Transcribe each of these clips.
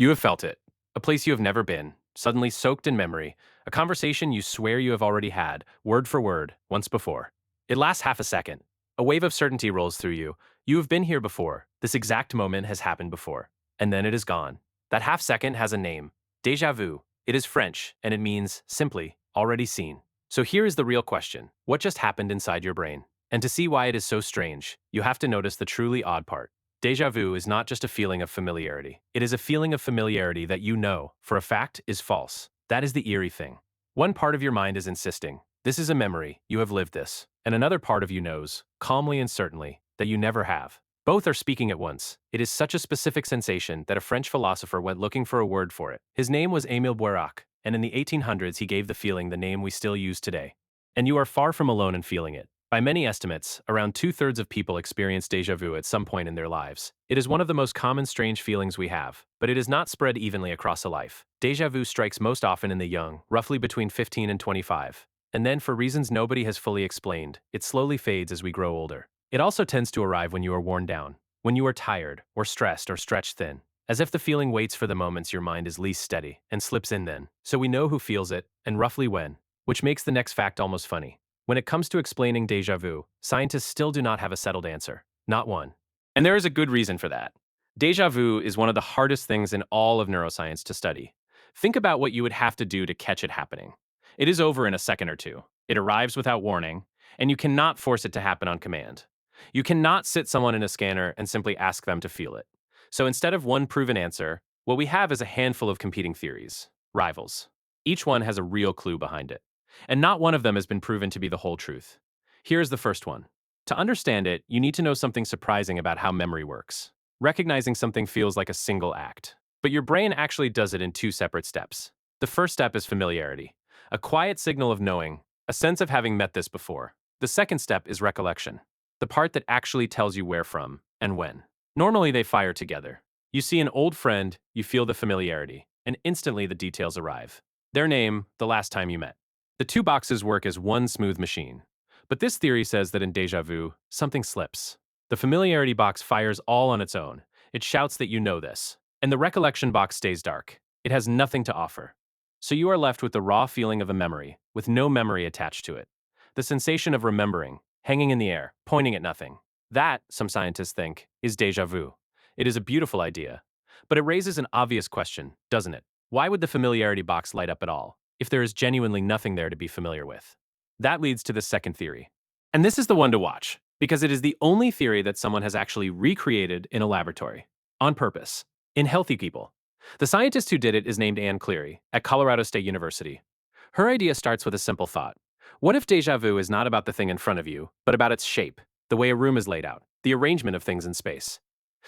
You have felt it. A place you have never been, suddenly soaked in memory, a conversation you swear you have already had, word for word, once before. It lasts half a second. A wave of certainty rolls through you. You have been here before. This exact moment has happened before. And then it is gone. That half second has a name. Déjà vu. It is French, and it means, simply, already seen. So here is the real question. What just happened inside your brain? And to see why it is so strange, you have to notice the truly odd part. Déjà vu is not just a feeling of familiarity. It is a feeling of familiarity that you know, for a fact, is false. That is the eerie thing. One part of your mind is insisting, this is a memory, you have lived this. And another part of you knows, calmly and certainly, that you never have. Both are speaking at once. It is such a specific sensation that a French philosopher went looking for a word for it. His name was Émile Boirac, and in the 1800s he gave the feeling the name we still use today. And you are far from alone in feeling it. By many estimates, around two-thirds of people experience déjà vu at some point in their lives. It is one of the most common strange feelings we have, but it is not spread evenly across a life. Déjà vu strikes most often in the young, roughly between 15 and 25. And then, for reasons nobody has fully explained, it slowly fades as we grow older. It also tends to arrive when you are worn down, when you are tired, or stressed, or stretched thin. As if the feeling waits for the moments your mind is least steady, and slips in then. So we know who feels it, and roughly when. Which makes the next fact almost funny. When it comes to explaining déjà vu, scientists still do not have a settled answer. Not one. And there is a good reason for that. Déjà vu is one of the hardest things in all of neuroscience to study. Think about what you would have to do to catch it happening. It is over in a second or two. It arrives without warning, and you cannot force it to happen on command. You cannot sit someone in a scanner and simply ask them to feel it. So instead of one proven answer, what we have is a handful of competing theories, rivals. Each one has a real clue behind it. And not one of them has been proven to be the whole truth. Here's the first one. To understand it, you need to know something surprising about how memory works. Recognizing something feels like a single act, but your brain actually does it in two separate steps. The first step is familiarity, a quiet signal of knowing, a sense of having met this before. The second step is recollection, the part that actually tells you where from and when. Normally they fire together. You see an old friend, you feel the familiarity, and instantly the details arrive. Their name, the last time you met. The two boxes work as one smooth machine. But this theory says that in déjà vu, something slips. The familiarity box fires all on its own. It shouts that you know this. And the recollection box stays dark. It has nothing to offer. So you are left with the raw feeling of a memory, with no memory attached to it. The sensation of remembering, hanging in the air, pointing at nothing. That, some scientists think, is déjà vu. It is a beautiful idea. But it raises an obvious question, doesn't it? Why would the familiarity box light up at all, if there is genuinely nothing there to be familiar with? That leads to the second theory. And this is the one to watch, because it is the only theory that someone has actually recreated in a laboratory, on purpose, in healthy people. The scientist who did it is named Anne Cleary, at Colorado State University. Her idea starts with a simple thought. What if déjà vu is not about the thing in front of you, but about its shape, the way a room is laid out, the arrangement of things in space?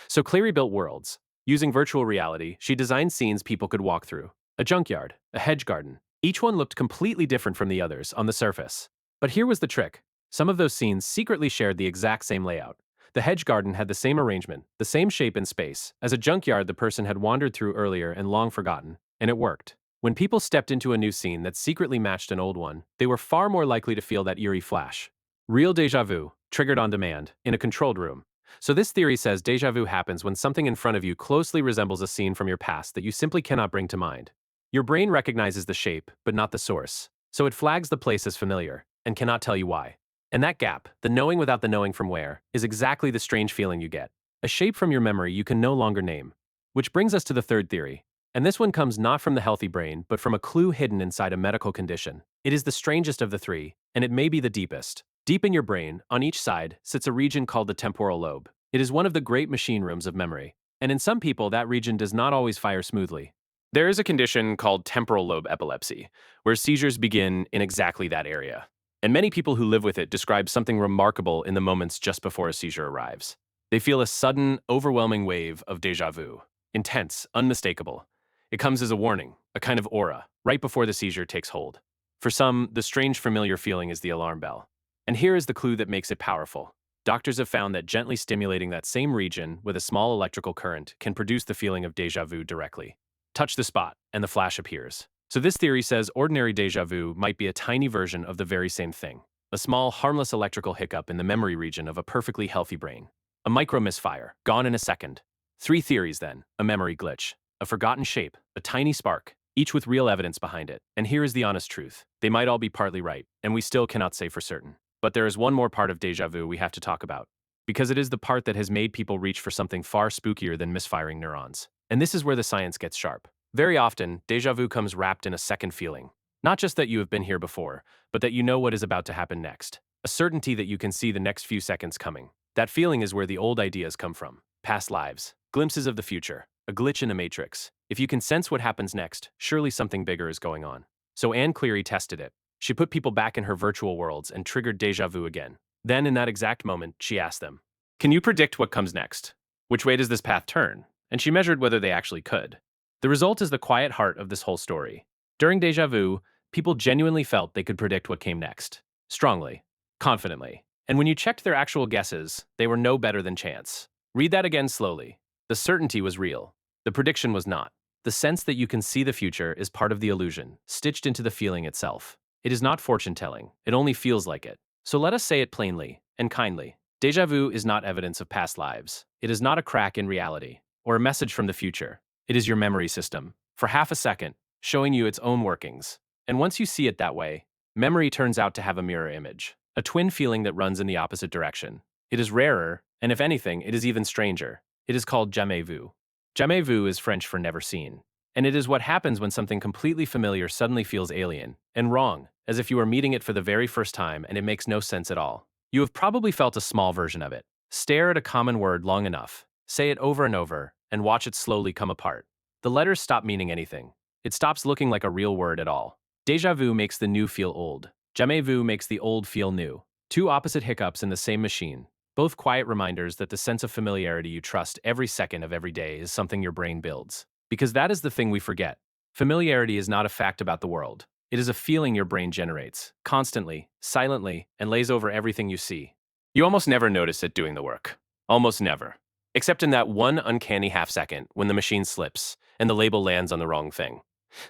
So Cleary built worlds. Using virtual reality, she designed scenes people could walk through. A junkyard, a hedge garden. Each one looked completely different from the others on the surface. But here was the trick. Some of those scenes secretly shared the exact same layout. The hedge garden had the same arrangement, the same shape and space, as a junkyard the person had wandered through earlier and long forgotten, and it worked. When people stepped into a new scene that secretly matched an old one, they were far more likely to feel that eerie flash. Real déjà vu, triggered on demand, in a controlled room. So this theory says déjà vu happens when something in front of you closely resembles a scene from your past that you simply cannot bring to mind. Your brain recognizes the shape, but not the source, so it flags the place as familiar, and cannot tell you why. And that gap, the knowing without the knowing from where, is exactly the strange feeling you get. A shape from your memory you can no longer name. Which brings us to the third theory. And this one comes not from the healthy brain, but from a clue hidden inside a medical condition. It is the strangest of the three, and it may be the deepest. Deep in your brain, on each side, sits a region called the temporal lobe. It is one of the great machine rooms of memory. And in some people, that region does not always fire smoothly. There is a condition called temporal lobe epilepsy, where seizures begin in exactly that area. And many people who live with it describe something remarkable in the moments just before a seizure arrives. They feel a sudden, overwhelming wave of déjà vu. Intense, unmistakable. It comes as a warning, a kind of aura, right before the seizure takes hold. For some, the strange familiar feeling is the alarm bell. And here is the clue that makes it powerful. Doctors have found that gently stimulating that same region with a small electrical current can produce the feeling of déjà vu directly. Touch the spot, and the flash appears. So this theory says ordinary déjà vu might be a tiny version of the very same thing. A small, harmless electrical hiccup in the memory region of a perfectly healthy brain. A micro misfire, gone in a second. Three theories then, a memory glitch. a forgotten shape, a tiny spark, each with real evidence behind it. And here is the honest truth. They might all be partly right, and we still cannot say for certain. But there is one more part of déjà vu we have to talk about, because it is the part that has made people reach for something far spookier than misfiring neurons. And this is where the science gets sharp. Very often, déjà vu comes wrapped in a second feeling. Not just that you have been here before, but that you know what is about to happen next. A certainty that you can see the next few seconds coming. That feeling is where the old ideas come from. Past lives, glimpses of the future, a glitch in a matrix. If you can sense what happens next, surely something bigger is going on. So Anne Cleary tested it. She put people back in her virtual worlds and triggered déjà vu again. Then, in that exact moment, she asked them, "Can you predict what comes next? Which way does this path turn?" And she measured whether they actually could. The result is the quiet heart of this whole story. During déjà vu, people genuinely felt they could predict what came next. Strongly, confidently. And when you checked their actual guesses, they were no better than chance. Read that again slowly. The certainty was real. The prediction was not. The sense that you can see the future is part of the illusion, stitched into the feeling itself. It is not fortune-telling. It only feels like it. So let us say it plainly and kindly. Déjà vu is not evidence of past lives. It is not a crack in reality or a message from the future. It is your memory system, for half a second, showing you its own workings. And once you see it that way, memory turns out to have a mirror image, a twin feeling that runs in the opposite direction. It is rarer, and if anything, it is even stranger. It is called jamais vu. Jamais vu is French for never seen. And it is what happens when something completely familiar suddenly feels alien and wrong, as if you are meeting it for the very first time and it makes no sense at all. You have probably felt a small version of it. Stare at a common word long enough, say it over and over, and watch it slowly come apart. The letters stop meaning anything. It stops looking like a real word at all. Déjà vu makes the new feel old. Jamais vu makes the old feel new. Two opposite hiccups in the same machine. Both quiet reminders that the sense of familiarity you trust every second of every day is something your brain builds. Because that is the thing we forget. Familiarity is not a fact about the world. It is a feeling your brain generates, constantly, silently, and lays over everything you see. You almost never notice it doing the work. Almost never. Except in that one uncanny half second when the machine slips and the label lands on the wrong thing.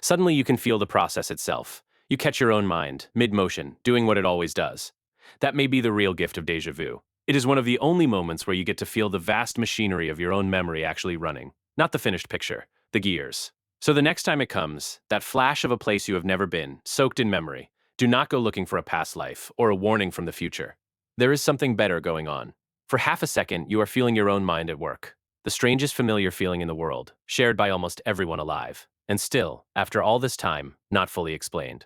Suddenly you can feel the process itself. You catch your own mind, mid-motion, doing what it always does. That may be the real gift of déjà vu. It is one of the only moments where you get to feel the vast machinery of your own memory actually running, not the finished picture, the gears. So the next time it comes, that flash of a place you have never been, soaked in memory, do not go looking for a past life or a warning from the future. There is something better going on. For half a second, you are feeling your own mind at work, the strangest familiar feeling in the world, shared by almost everyone alive, and still, after all this time, not fully explained.